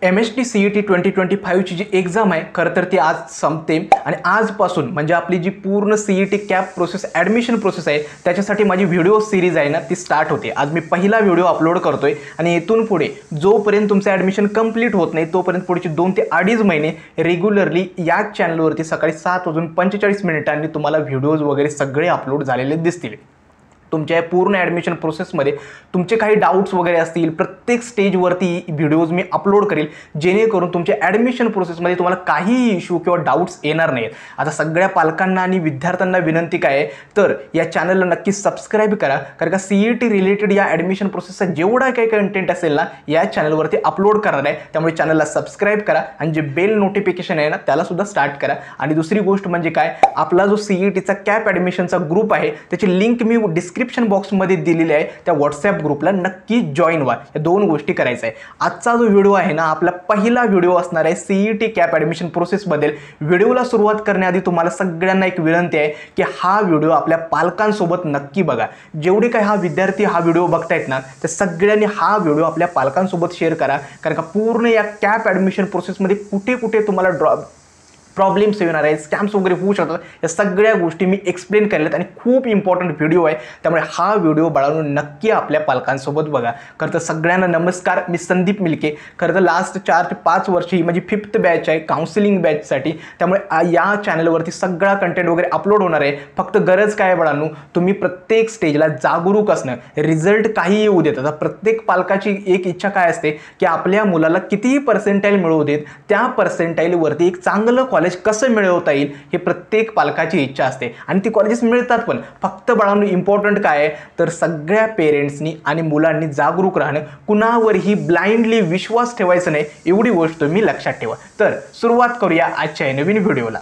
MHT CET 2025 जी exam आहे खरं तर ती आज संपते आणि आजपासून म्हणजे आपली जी पूर्ण CET cap process admission process आहे त्याच्यासाठी माझी व्हिडिओ सिरीज आहे ना ती स्टार्ट होते। आज मी पहिला व्हिडिओ अपलोड करतोय आणि इथून पुढे जोपर्यंत तुमचं ॲडमिशन कंप्लीट होत नाही तोपर्यंत पुढचे 2 ते 2.5 महिने रेग्युलरली या चॅनलवरती सकाळी 7:45 तुम्हाला व्हिडिओज वगैरे सगळे अपलोड झालेले दिसतील। तुमच्या पूर्ण ॲडमिशन प्रोसेसमध्ये तुमचे काही डाऊट्स वगैरे असतील प्रत्येक स्टेजवरती व्हिडिओज मी अपलोड करेल जेणेकरून तुमच्या ॲडमिशन प्रोसेसमध्ये तुम्हाला काही इश्यू किंवा डाऊट्स येणार नाहीत। आता सगळ्या पालकांना आणि विद्यार्थ्यांना विनंती काय आहे तर या चॅनलला नक्की सबस्क्राईब करा, कारण का CET रिलेटेड या ॲडमिशन प्रोसेसचा जेवढा काही कंटेंट असेल ना या चॅनलवरती अपलोड करणार आहे। त्यामुळे चॅनलला सबस्क्राईब करा आणि जे बेल नोटिफिकेशन आहे ना त्याला सुद्धा स्टार्ट करा। आणि दुसरी गोष्ट म्हणजे काय, आपला जो CETचा कॅप ॲडमिशनचा ग्रुप आहे त्याची लिंक मी डिस्क्रिप्शन बॉक्समध्ये दिलेली आहे, त्या व्हॉट्सॲप ग्रुपला नक्की जॉईन व्हा। या 2 गोष्टी करायचं आहे। आजचा जो व्हिडिओ आहे ना आपला पहिला व्हिडिओ असणार आहे CET कॅप ॲडमिशन प्रोसेसबद्दल। व्हिडिओला सुरुवात करण्याआधी तुम्हाला सगळ्यांना एक विनंती आहे की हा व्हिडिओ आपल्या पालकांसोबत नक्की बघा। जेवढे काही हा विद्यार्थी हा व्हिडिओ बघतायत ना त्या सगळ्यांनी हा व्हिडिओ आपल्या पालकांसोबत शेअर करा, कारण का पूर्ण या कॅप ॲडमिशन प्रोसेसमध्ये कुठे कुठे तुम्हाला प्रॉब्लेम्स येणार आहे, स्कॅम्स वगैरे होऊ शकतात, या सगळ्या गोष्टी मी एक्सप्लेन केलेत आणि खूप इम्पॉर्टंट व्हिडिओ आहे। त्यामुळे हा व्हिडिओ बाळांनो नक्की आपल्या पालकांसोबत बघा। खरं तर सगळ्यांना नमस्कार, मी संदीप मिलके। खरं तर लास्ट 4 ते 5 वर्ष ही माझी 5th बॅच आहे काउन्सिलिंग बॅचसाठी। त्यामुळे या चॅनलवरती सगळा कंटेंट वगैरे अपलोड होणार आहे। फक्त गरज काय बाळांनो, तुम्ही प्रत्येक स्टेजला जागरूक असणं। रिझल्ट काही येऊ देत, आता प्रत्येक पालकाची एक इच्छा काय असते की आपल्या मुलाला कितीही पर्सेंटाईल मिळवू देत त्या पर्सेंटाईलवरती एक चांगलं कॉलेज कसं मिळवता येईल हे प्रत्येक पालकाची इच्छा असते आणि ती कॉलेजेस मिळतात पण। फक्त बाळांनो इम्पॉर्टंट काय आहे तर सगळ्या पेरेंट्सनी आणि मुलांनी जागरूक राहणं, कुणावरही ब्लाइंडली विश्वास ठेवायचा नाही, एवढी गोष्ट तुम्ही लक्षात ठेवा। तर सुरुवात करूया आजच्या नवीन व्हिडिओला।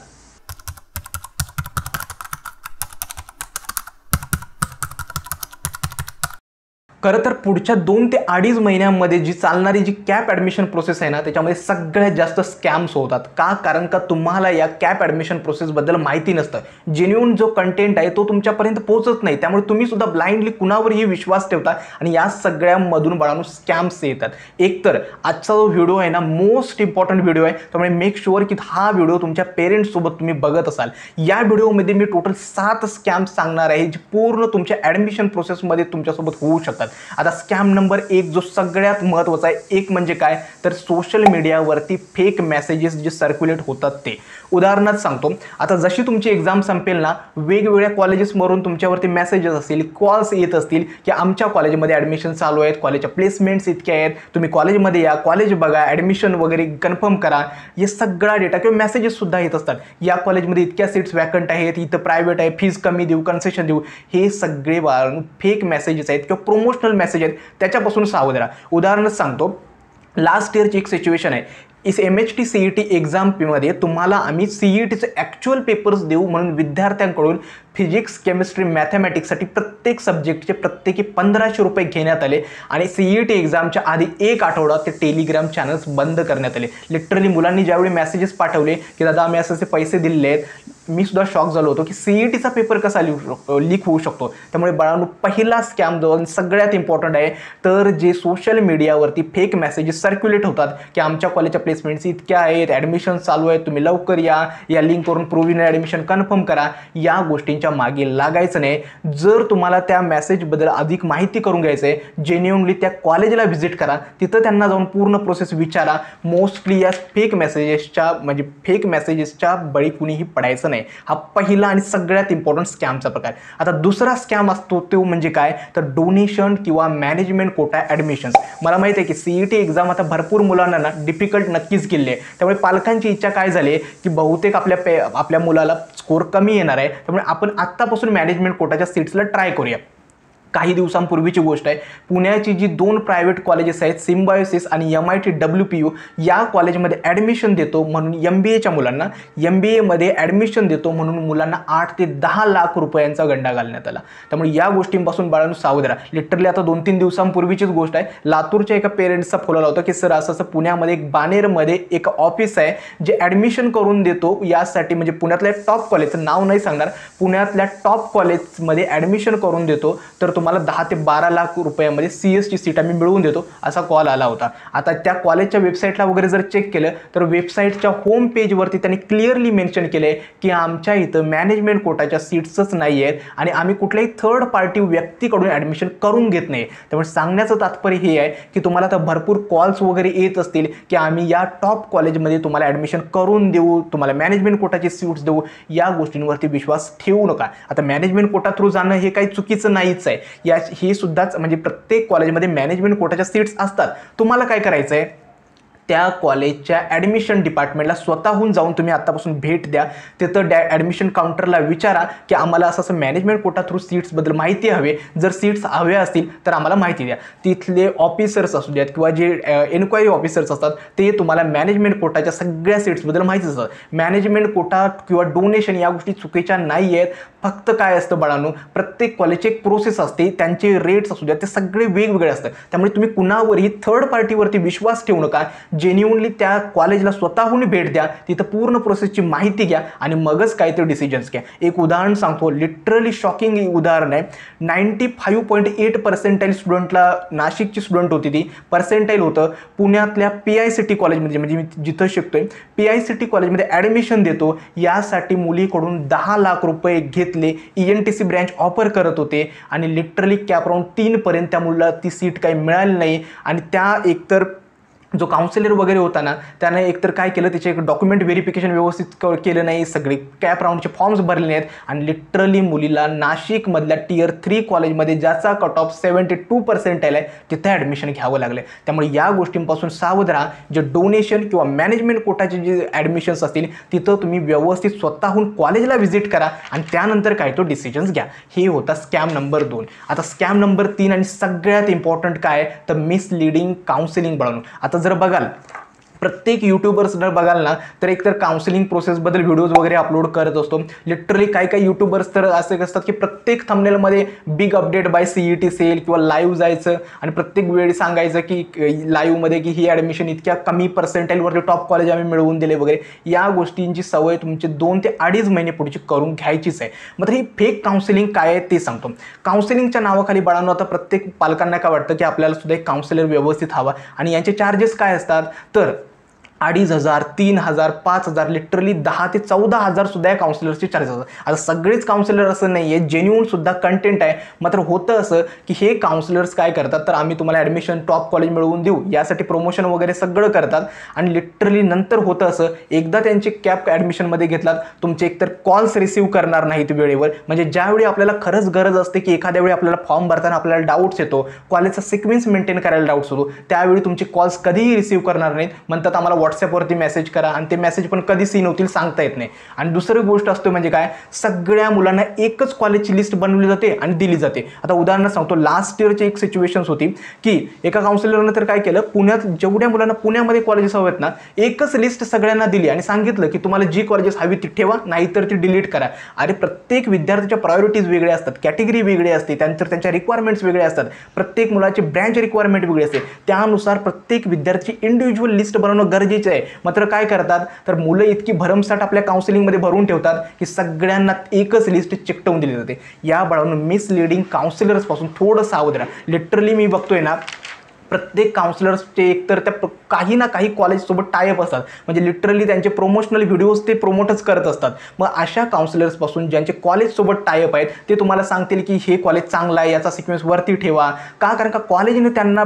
खरं तर पुढच्या 2 ते 2.5 महिन्यांमध्ये जी चालणारी जी कॅप ॲडमिशन प्रोसेस आहे ना त्याच्यामध्ये सगळ्यात जास्त स्कॅम्स होतात का, कारण का तुम्हाला या कॅप ॲडमिशन प्रोसेसबद्दल माहिती नसतं। जेन्युइन जो कंटेंट आहे तो तुमच्यापर्यंत पोहोचत नाही, त्यामुळे तुम्ही सुद्धा ब्लाइंडली कुणावरही विश्वास ठेवता आणि या सगळ्यामधून बाळांनो स्कॅम्स येतात। एकतर आजचा जो व्हिडिओ आहे ना मोस्ट इम्पॉर्टंट व्हिडिओ आहे, त्यामुळे मेक शुअर की हा व्हिडिओ तुमच्या पेरेंट्ससोबत तुम्ही बघत असाल। या व्हिडिओमध्ये मी टोटल 7 स्कॅम्स सांगणार आहे जे पूर्ण तुमच्या ॲडमिशन प्रोसेसमध्ये तुमच्यासोबत होऊ शकतात। आता स्कॅम नंबर 1 जो सगळ्यात महत्त्वाचा आहे, एक म्हणजे काय तर सोशल मीडियावरती फेक मेसेजेस जे सर्क्युलेट होतात ते। उदाहरणार्थ सांगतो, आता जशी तुमची एक्झाम संपेल ना वेगवेगळ्या कॉलेजेसवरून तुमच्यावरती मेसेजेस असतील, कॉल्स येत असतील की आमच्या कॉलेजमध्ये ॲडमिशन चालू आहेत, कॉलेजच्या प्लेसमेंट्स इतके आहेत, तुम्ही कॉलेजमध्ये या, कॉलेज बघा, ॲडमिशन वगैरे कन्फर्म करा। हे सगळा डेटा किंवा मेसेजेस सुद्धा येत असतात, या कॉलेजमध्ये इतक्या सीट्स वॅकंट आहेत, इथं प्रायव्हेट आहे, फीज कमी देऊ, कन्सेशन देऊ। हे सगळे फेक मेसेजेस आहेत किंवा प्रोमोशनल मेसेज आहेत, त्याच्यापासून सावध राहा। उदाहरण सांगतो, लास्ट इयरची एक सिच्युएशन आहे। इस MHT CET एक्झाममध्ये तुम्हाला आम्ही CETचे ॲक्च्युअल पेपर्स देऊ म्हणून विद्यार्थ्यांकडून फिजिक्स, केमिस्ट्री, मॅथमॅटिक्ससाठी प्रत्येक सब्जेक्टचे प्रत्येकी 1500 रुपये घेण्यात आले आणि CET एक्झामच्या आधी 1 आठवडा ते टेलिग्राम चॅनल्स बंद करण्यात आले। लिटरली मुलांनी ज्यावेळी मेसेजेस पाठवले की दादा आम्ही असे पैसे दिलेले आहेत, मी सुद्धा शॉक झालो होतो की CETचा पेपर कसा लीक होऊ शकतो। त्यामुळे बाळांनो पहिला स्कॅम जो सगळ्यात इम्पॉर्टंट आहे तर जे सोशल मीडियावरती फेक मेसेजेस सर्क्युलेट होतात की आमच्या कॉलेजच्या प्लेसमेंट्स इतक्या आहेत, ॲडमिशन चालू आहेत, तुम्ही लवकर या, या लिंकवरून प्रोव्हिजनल ॲडमिशन कन्फर्म करा, या गोष्टींच्या मागे लागायचं नाही। जर तुम्हाला त्या मेसेजबद्दल अधिक माहिती करून घ्यायचं आहे जेन्युइनली त्या कॉलेजला व्हिजिट करा, तिथं त्यांना जाऊन पूर्ण प्रोसेस विचारा। मोस्टली या फेक मेसेजेसच्या बळी कुणीही पडायचं नाही। हा पहिला आणि सगळ्यात इम्पॉर्टंट स्कॅमचा प्रकार। आता दुसरा स्कॅम असतो तो म्हणजे काय तर डोनेशन किंवा मॅनेजमेंट कोटा ॲडमिशन्स। मला माहिती आहे की CET एक्झाम आता भरपूर मुलांना ना डिफिकल्ट नक्कीच गेली आहे, त्यामुळे पालकांची इच्छा काय झाली की बहुतेक आपल्या मुलाला स्कोर कमी येणार आहे, त्यामुळे आपण आत्तापासून मॅनेजमेंट कोटाच्या सीट्सला ट्राय करूया। काही दिवसांपूर्वीची गोष्ट आहे, पुण्याची जी 2 प्रायव्हेट कॉलेजेस आहेत सिम्बायोसिस आणि MIT WPU, या कॉलेजमध्ये ॲडमिशन देतो म्हणून MBAच्या मुलांना, MBAमध्ये ॲडमिशन देतो म्हणून मुलांना 8 ते 10 लाख रुपयांचा गंडा घालण्यात आला। त्यामुळे या गोष्टींपासून बाळांनो सावध राहा। लिटरली आता 2-3 दिवसांपूर्वीचीच गोष्ट आहे, लातूरच्या एका पेरेंट्सचा फोन आला होता की सर असं पुण्यामध्ये एक बाणेरमध्ये एक ऑफिस आहे जे ॲडमिशन करून देतो यासाठी, म्हणजे पुण्यातल्या टॉप कॉलेजचं नाव नाही सांगणार, पुण्यातल्या टॉप कॉलेजमध्ये ॲडमिशन करून देतो, तर तुम्हाला 10 ते 12 लाख रुपयामध्ये CS ची सीट आम्ही मिळवून देतो असा कॉल आला होता. आता त्या कॉलेजच्या वेबसाईटला वगैरे जर चेक केलं तर वेबसाईटच्या होम पेजवरती त्यांनी क्लिअरली मेन्शन केलं आहे की आमच्या इथं मॅनेजमेंट कोटाच्या सीट्सच नाही आहेत आणि आम्ही कुठल्याही थर्ड पार्टी व्यक्तीकडून ॲडमिशन करून घेत नाही. त्यामुळे सांगण्याचं तात्पर्य हे आहे की तुम्हाला आता भरपूर कॉल्स वगैरे येत असतील की आम्ही या टॉप कॉलेजमध्ये तुम्हाला ॲडमिशन करून देऊ, तुम्हाला मॅनेजमेंट कोटाची सीट्स देऊ. या गोष्टींवरती विश्वास ठेवू नका. आता मॅनेजमेंट कोटा थ्रू जाणं हे काही चुकीचं नाहीच आहे. हे सुद्धाच म्हणजे प्रत्येक कॉलेजमध्ये मॅनेजमेंट कोटाच्या सीट्स असतात. तुम्हाला काय करायचं आहे, त्या कॉलेजच्या ॲडमिशन डिपार्टमेंटला स्वतःहून जाऊन तुम्ही आत्तापासून भेट द्या. तिथं ॲडमिशन काउंटरला विचारा की आम्हाला असं मॅनेजमेंट कोटा थ्रू सीट्सबद्दल माहिती हवे, जर सीट्स हव्या असतील तर आम्हाला माहिती द्या. तिथले ऑफिसर्स असू द्यात किंवा जे एन्क्वायरी ऑफिसर्स असतात ते तुम्हाला मॅनेजमेंट कोटाच्या सगळ्या सीट्सबद्दल माहिती असतात. मॅनेजमेंट कोटा किंवा डोनेशन या गोष्टी चुकीच्या नाही आहेत. फक्त काय असतं बाळांनो, प्रत्येक कॉलेजची एक प्रोसेस असते, त्यांचे रेट्स असू द्या ते सगळे वेगवेगळे असतात. त्यामुळे तुम्ही कुणावरही थर्ड पार्टीवरती विश्वास ठेवू नका. जेन्युअनली त्या कॉलेजला स्वतःहून भेट द्या, तिथं पूर्ण प्रोसेसची माहिती घ्या आणि मगच काय ते डिसिजन्स घ्या. एक उदाहरण सांगतो, लिटरली शॉकिंग उदाहरण आहे. 95.8% स्टुडंटला, नाशिकची स्टुडंट होती ती, पर्सेंटाईल होतं. पुण्यातल्या PICT कॉलेजमध्ये म्हणजे मी जिथं शिकतोय PICT कॉलेजमध्ये ॲडमिशन देतो यासाठी मुलीकडून 10 लाख रुपये घेतले. ENTC ब्रँच ऑफर करत होते आणि लिटरली कॅप राऊंड 3 पर्यंत त्या मुलाला ती सीट काही मिळाली नाही. आणि त्या एकतर जो काउन्सिलर वगैरे होता ना त्याने एकतर काय केलं, त्याचे एक डॉक्युमेंट व्हेरिफिकेशन व्यवस्थित केलं नाही, सगळे कॅप राऊंडचे फॉर्म्स भरले नाहीत आणि लिटरली मुलीला नाशिकमधल्या Tier 3 कॉलेजमध्ये ज्याचा कट ऑफ 72% आहे तिथे ॲडमिशन घ्यावं लागलं. त्यामुळे या गोष्टींपासून सावध राहा. जे डोनेशन किंवा मॅनेजमेंट कोटाचे जे ॲडमिशन्स असतील तिथं तुम्ही व्यवस्थित स्वतःहून कॉलेजला व्हिजिट करा आणि त्यानंतर काय तो डिसिजन्स घ्या. हे होता स्कॅम नंबर 2. आता स्कॅम नंबर 3 आणि सगळ्यात इम्पॉर्टंट काय तर मिसलिडिंग काउन्सिलिंग बनवणं. आता जर बघाल प्रत्येक यूट्यूबर्स जर बघाल ना तर एकतर काउन्सिलिंग प्रोसेसबद्दल व्हिडिओज वगैरे अपलोड करत असतो. लिटरली काही यूट्यूबर्स तर असे असतात की प्रत्येक थंबनेलमध्ये big update by CET sale किंवा लाईव्ह जायचं आणि प्रत्येक वेळी सांगायचं की लाईव्हमध्ये की ही ॲडमिशन इतक्या कमी पर्सेंटाईलवरती टॉप कॉलेज आम्ही मिळवून दिले वगैरे. या गोष्टींची सवय तुमची 2 ते 2.5 महिने पुढची करून घ्यायचीच आहे. मात्र ही फेक काउन्सिलिंग काय आहे ते सांगतो. काउन्सिलिंगच्या नावाखाली बाळांनो आता प्रत्येक पालकांना काय वाटतं की आपल्याला सुद्धा एक काउन्सिलर व्यवस्थित हवा आणि यांचे चार्जेस काय असतात तर 2,500, 3,000, 5,000 लिटरली 10,000 ते 14,000 सुद्धा या काउन्सिलर्सचे चार्जेस असतात. आता सगळेच काउन्सिलर असं नाही आहे, जेन्युइन सुद्धा कंटेंट आहे. मात्र होतं असं की हे काउन्सिलर्स काय करतात तर आम्ही तुम्हाला ॲडमिशन टॉप कॉलेज मिळवून देऊ यासाठी प्रमोशन वगैरे सगळं करतात आणि लिटरली नंतर होतं असं, एकदा त्यांचे कॅप ॲडमिशनमध्ये घेतलात तुमचे एकतर कॉल्स रिसीव्ह करणार नाहीत वेळेवर. म्हणजे ज्यावेळी आपल्याला खरंच गरज असते की एखाद्या वेळी आपल्याला फॉर्म भरताना आपल्याला डाऊट्स येतो, कॉलेजचा सिक्वेन्स मेंटेन करायला डाऊट्स होतो, त्यावेळी तुमचे कॉल्स कधीही रिसीव्ह करणार नाहीत. म्हणतात आम्हाला व्हॉट्सॲपवरती मेसेज करा आणि ते मेसेज पण कधी सीन होतील सांगता येत नाही. आणि दुसरी गोष्ट असतो म्हणजे काय, सगळ्या मुलांना एकच कॉलेजची लिस्ट बनवली जाते आणि दिली जाते. आता उदाहरण सांगतो, लास्ट इयरची एक सिच्युएशन्स होती की एका काउन्सिलरनं तर काय केलं, पुण्यात जेवढ्या मुलांना पुण्यामध्ये कॉलेजेस हवेत ना एकच लिस्ट सगळ्यांना दिली आणि सांगितलं की तुम्हाला जी कॉलेजेस हवी ती ठेवा नाहीतर ती डिलीट करा. अरे प्रत्येक विद्यार्थ्याच्या प्रायोरिटीज वेगळे असतात, कॅटेगरी वेगळी असते, त्यानंतर त्यांच्या रिक्वायरमेंट्स वेगळे असतात, प्रत्येक मुलाची ब्रँच रिक्वायरमेंट वेगळी असते. त्यानुसार प्रत्येक विद्यार्थी इंडिव्हिज्युअल लिस्ट बनवणं गरजेचं आहे. मात्र काय करतात तर मुलं इतकी भरमसाठ आपल्या काउन्सिलिंगमध्ये भरून ठेवतात की सगळ्यांना एकच लिस्ट चिकटवून दिली जाते. या बाळांनो मिसलिडिंग काउन्सिलर्सपासून थोडं सावध राहा. लिटरली मी बघतोय ना प्रत्येक काउन्सिलर्सचे एकतर त्या काही ना काही कॉलेजसोबत टायअप असतात, म्हणजे लिटरली त्यांचे प्रोमोशनल व्हिडिओज ते प्रोमोटच करत असतात. मग अशा काउन्सिलर्सपासून ज्यांचे कॉलेजसोबत टायअप आहेत ते तुम्हाला सांगतील की हे कॉलेज चांगलं आहे, याचा सिक्वेन्स वरती ठेवा. का? कारण का कॉलेजने त्यांना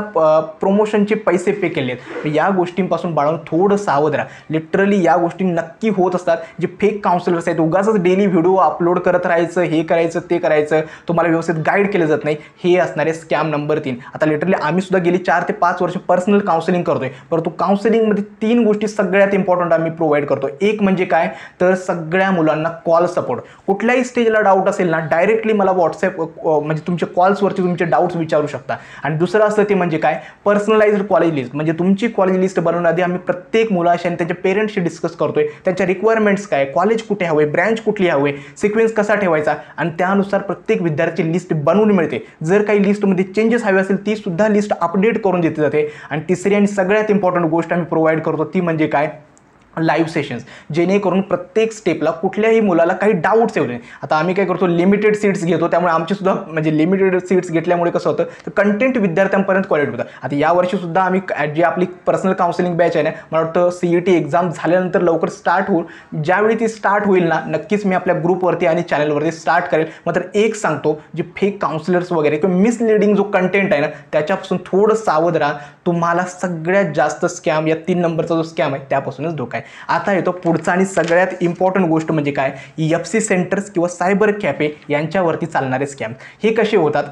प्रोमोशनचे पैसे पे केले आहेत. या गोष्टींपासून बाळांनो थोडं सावध राहा. लिटरली या गोष्टी नक्की होत असतात. जे फेक काउन्सिलर्स आहेत उगाचच डेली व्हिडिओ अपलोड करत राहायचं, हे करायचं ते करायचं, तुम्हाला व्यवस्थित गाईड केलं जात नाही, हे असणारे स्कॅम नंबर 3. आता लिटरली आम्ही सुद्धा गेली 4 ते 5 वर्ष पर्सनल काउन्सिलिंग करतोय, परंतु काउन्सिलिंगमध्ये 3 गोष्टी सगळ्यात इम्पॉर्टंट आम्ही प्रोव्हाइड करतो. एक म्हणजे काय तर सगळ्या मुलांना कॉल सपोर्ट. कुठल्याही स्टेजला डाऊट असेल ना डायरेक्टली मला व्हॉट्सॲप म्हणजे तुमच्या कॉल्सवरती तुमचे डाऊट्स विचारू शकता. आणि दुसरं असतं ते म्हणजे काय पर्सनलाइज्ड कॉलेज लिस्ट. म्हणजे तुमची कॉलेज लिस्ट बनवण्याआधी आम्ही प्रत्येक मुलाशी आणि त्यांच्या पेरेंट्सशी डिस्कस करतोय, त्यांच्या रिक्वायरमेंट्स काय, कॉलेज कुठे हवे, ब्रँच कुठली हवे, सिक्वेन्स कसा ठेवायचा आणि त्यानुसार प्रत्येक विद्यार्थ्याची लिस्ट बनवून मिळते. जर काही लिस्टमध्ये चेंजेस हवे असेल ती सुद्धा लिस्ट अपडेट करून देते जाते. आणि तिसरी आणि सगळ्यात इम्पॉर्टंट गोष्ट आम्ही प्रोव्हाइड करतो ती म्हणजे काय लाईव्ह सेशन्स, जेणेकरून प्रत्येक स्टेपला कुठल्याही मुलाला काही डाऊट्स येऊ नये. आता आम्ही काय करतो, लिमिटेड सीट्स घेतो, त्यामुळे आमचीसुद्धा म्हणजे लिमिटेड सीट्स घेतल्यामुळे कसं होतं तर कंटेंट विद्यार्थ्यांपर्यंत क्वालिटी होतं. आता यावर्षीसुद्धा आम्ही जी आपली पर्सनल काउन्सिलिंग बॅच आहे ना, मला वाटतं CET एक्झाम झाल्यानंतर लवकर स्टार्ट होईल. ज्यावेळी ती स्टार्ट होईल ना, नक्कीच मी आपल्या ग्रुपवरती आणि चॅनलवरती स्टार्ट करेल. मात्र एक सांगतो, जे फेक काउन्सिलर्स वगैरे किंवा मिसलिडिंग जो कंटेंट आहे ना, त्याच्यापासून थोडं सावध राहा. तुम्हाला सगळ्यात जास्त स्कॅम या 3 नंबरचा जो स्कॅम आहे त्यापासूनच धोका आहे. आता येतो पुढचा आणि सगळ्यात इम्पॉर्टंट गोष्ट म्हणजे काय, FC सेंटर्स किंवा सायबर कॅफे यांच्यावरती चालणारे स्कॅम. हे कसे होतात,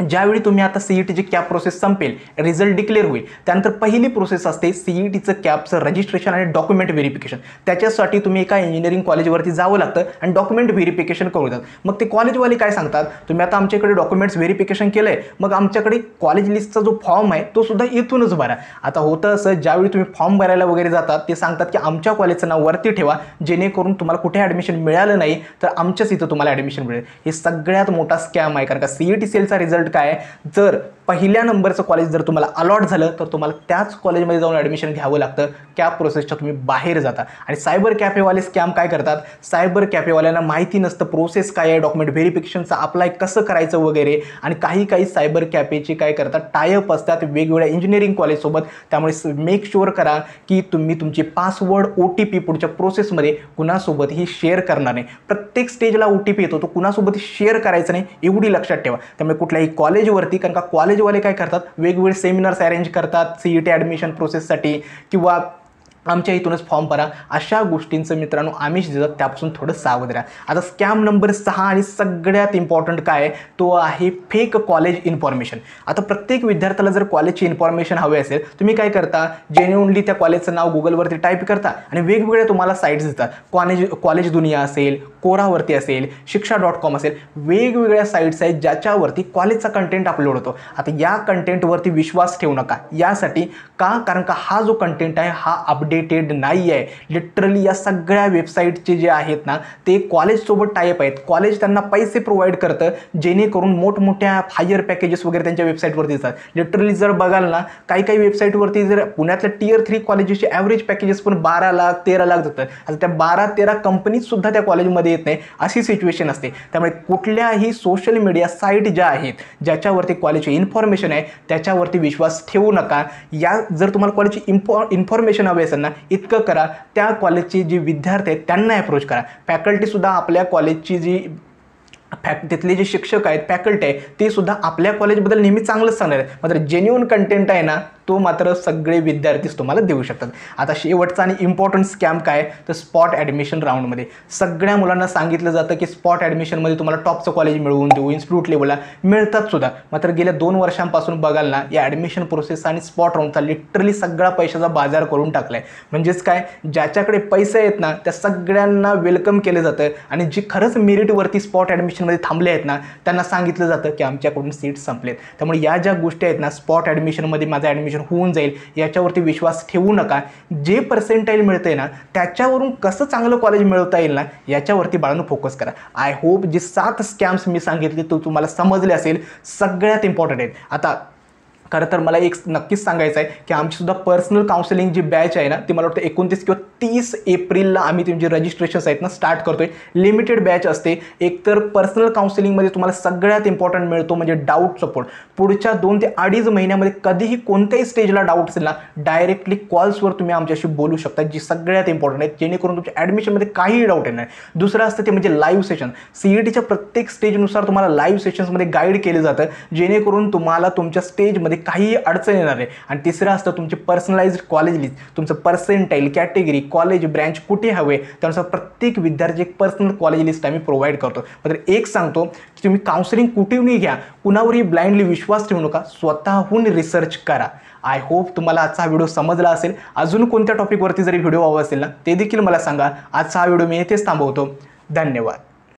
ज्यावेळी तुम्ही आता CETची कॅप प्रोसेस संपेल, रिझल्ट डिक्लेअर होईल, त्यानंतर पहिली प्रोसेस असते CETचं कॅपचं रजिस्ट्रेशन आणि डॉक्युमेंट व्हेरिफिकेशन. त्याच्यासाठी तुम्ही एका इंजिनिअरिंग कॉलेजवरती जावं लागतं आणि डॉक्युमेंट व्हेरिफिकेशन करू देतात. मग ते कॉलेजवाले काय सांगतात, तुम्ही आता आमच्याकडे डॉक्युमेंट्स व्हेरिफिकेशन केलं आहे, मग आमच्याकडे कॉलेज लिस्टचा जो फॉर्म आहे तो सुद्धा इथूनच भरा. आता होतं असं, ज्यावेळी तुम्ही फॉर्म भरायला वगैरे जातात, ते सांगतात की आमच्या कॉलेजचं नाव वरती ठेवा, जेणेकरून तुम्हाला कुठे ॲडमिशन मिळालं नाही तर आमच्याच इथं तुम्हाला ॲडमिशन मिळेल. हे सगळ्यात मोठा स्कॅम आहे. कारण का CET सेलचा रिझल्ट काय, जर पहिल्या नंबरचं कॉलेज जर तुम्हाला अलॉट झालं तर तुम्हाला त्याच कॉलेजमध्ये जाऊन ॲडमिशन घ्यावं लागतं. कॅप प्रोसेसच्या तुम्ही बाहेर जाता. आणि सायबर कॅफेवाले स्कॅम काय करतात, सायबर कॅफेवाल्यांना माहिती नसतं प्रोसेस काय आहे, डॉक्युमेंट व्हेरिफिकेशनचं अप्लाय कसं करायचं वगैरे. आणि काही सायबर कॅफेचे काय करतात, टायअप असतात वेगवेगळ्या इंजिनिअरिंग कॉलेजसोबत. त्यामुळे मेक शुअर करा की तुम्ही तुमचे पासवर्ड OTP पुढच्या प्रोसेसमध्ये कुणासोबतही शेअर करणार नाही. प्रत्येक स्टेजला OTP येतो, तो कुणासोबतही शेअर करायचा नाही, एवढी लक्षात ठेवा. त्यामुळे कुठल्याही कॉलेजवरती, कारण का कॉलेजवाले काय करतात, वेगवेगळे सेमिनार्स अरेंज करतात CET ॲडमिशन प्रोसेससाठी, किंवा आमच्या इथूनच फॉर्म भरा, अशा गोष्टींचं मित्रांनो आमिष देतात, त्यापासून थोडं सावध राहा. आता स्कॅम नंबर 6 आणि सगळ्यात इम्पॉर्टंट काय, तो आहे फेक कॉलेज इन्फॉर्मेशन. आता प्रत्येक विद्यार्थ्याला जर कॉलेजची इन्फॉर्मेशन हवी असेल, तुम्ही काय करता, जेन्युइनली त्या कॉलेजचं नाव गुगलवरती टाईप करता आणि वेगवेगळ्या तुम्हाला साईट्स देतात. कॉलेज दुनिया असेल, कोरावरती असेल, शिक्षा.com असेल, वेगवेगळ्या साईट्स आहेत ज्याच्यावरती कॉलेजचा कंटेंट अपलोड होतो. आता या कंटेंटवरती विश्वास ठेवू नका. यासाठी का, कारण का हा जो कंटेंट आहे हा अपडेटेड नाही आहे. लिटरली या सगळ्या वेबसाईटचे जे आहेत ना, ते कॉलेजसोबत टायअप आहेत. कॉलेज त्यांना पैसे प्रोव्हाइड करतं, जेणेकरून मोठमोठ्या हायर पॅकेजेस वगैरे त्यांच्या वेबसाईटवरती येतात. लिटरली जर बघाल ना, काही वेबसाईटवरती जर पुण्यातल्या Tier 3 कॉलेजेसचे ॲव्हरेज पॅकेजेस पण 12 लाख 13 लाख जातात. आता त्या 12-13 कंपनीजसुद्धा त्या कॉलेजमध्ये येत नाही, अशी सिच्युएशन असते. त्यामुळे कुठल्याही सोशल मीडिया साईट ज्या आहेत ज्याच्यावरती कॉलेजची इन्फॉर्मेशन आहे त्याच्यावरती विश्वास ठेवू नका. या जर तुम्हाला कॉलेजची इन्फॉर्मेशन हवी असेल ना, इतकं करा, त्या कॉलेजचे जे विद्यार्थी आहेत त्यांना अप्रोच करा. फॅकल्टीसुद्धा आपल्या कॉलेजची जी तिथले जे शिक्षक आहेत, फॅकल्टी आहे, ते सुद्धा आपल्या कॉलेजबद्दल नेहमी चांगलंच सांगणार आहेत. मात्र जेन्युइन कंटेंट आहे ना, तो मात्र सगळे विद्यार्थीच तुम्हाला देऊ शकतात. आता शेवटचा आणि इम्पॉर्टंट स्कॅम काय, तर स्पॉट ॲडमिशन राऊंडमध्ये सगळ्या मुलांना सांगितलं जातं की स्पॉट ॲडमिशनमध्ये तुम्हाला टॉपचं कॉलेज मिळवून देऊ, इन्स्टिट्यूट लेवलला मिळतात सुद्धा. मात्र गेल्या 2 वर्षांपासून बघाल ना, या ॲडमिशन प्रोसेस आणि स्पॉट राऊंडचा लिटरली सगळा पैशाचा बाजार करून टाकला आहे. म्हणजेच काय, ज्याच्याकडे पैसे आहेत ना त्या सगळ्यांना वेलकम केलं जातं आणि जे खरंच मेरिटवरती स्पॉट ॲडमिशनमध्ये थांबले आहेत ना, त्यांना सांगितलं जातं की आमच्याकडून सीट संपलेत. त्यामुळे या ज्या गोष्टी आहेत ना, स्पॉट ॲडमिशनमध्ये माझं ॲडमिशन होऊन जाईल याच्यावरती विश्वास ठेवू नका. जे पर्सेंटाईल मिळतंय ना त्याच्यावरून कसं चांगलं कॉलेज मिळवता येईल ना याच्यावरती बाळांनो फोकस करा. आय होप जे 7 स्कॅम्स मी सांगितले तो तुम्हाला समजले असेल, सगळ्यात इम्पॉर्टंट आहेत. आता खरं तर मला एक नक्कीच सांगायचं आहे की आमचीसुद्धा पर्सनल काउन्सिलिंग जी बॅच आहे ना, ती मला वाटतं 29 किंवा 30 एप्रिलला आम्ही तुमची रजिस्ट्रेशन्स आहेत ना स्टार्ट करतोय. लिमिटेड बॅच असते. एकतर पर्सनल काउन्सिलिंगमध्ये तुम्हाला सगळ्यात इम्पॉर्टंट मिळतो म्हणजे डाऊट सपोर्ट. पुढच्या 2 ते 2.5 महिन्यामध्ये कधीही कोणत्याही स्टेजला डाऊट असेल ना, डायरेक्टली कॉल्सवर तुम्ही आमच्याशी बोलू शकता, जी सगळ्यात इम्पॉर्टंट आहे, जेणेकरून तुमच्या ॲडमिशनमध्ये काहीही डाऊट येणार नाही. दुसरं असतं ते म्हणजे लाईव्ह सेशन. CETच्या प्रत्येक स्टेजनुसार तुम्हाला लाईव्ह सेशन्समध्ये गाईड केलं जातं, जेणेकरून तुम्हाला तुमच्या स्टेजमध्ये काही अडचण येणार आहे. आणि तिसरं असतं तुमची पर्सनलाइज्ड कॉलेज लिस्ट, तुमचं पर्सेंटाईल, कॅटेगरी, कॉलेज, ब्रँच कुठे हवे त्यानुसार प्रत्येक विद्यार्थी एक पर्सनल कॉलेज लिस्ट आम्ही प्रोव्हाइड करतो. मात्र एक सांगतो की तुम्ही काउन्सिलिंग कुठेही घ्या, कुणावरही ब्लाइंडली विश्वास ठेवू नका, स्वतःहून रिसर्च करा. आय होप तुम्हाला आजचा व्हिडिओ समजला असेल. अजून कोणत्या टॉपिकवरती जरी व्हिडिओ हवा असेल ना ते देखील मला सांगा. आजचा हा व्हिडिओ मी येथेच थांबवतो. धन्यवाद.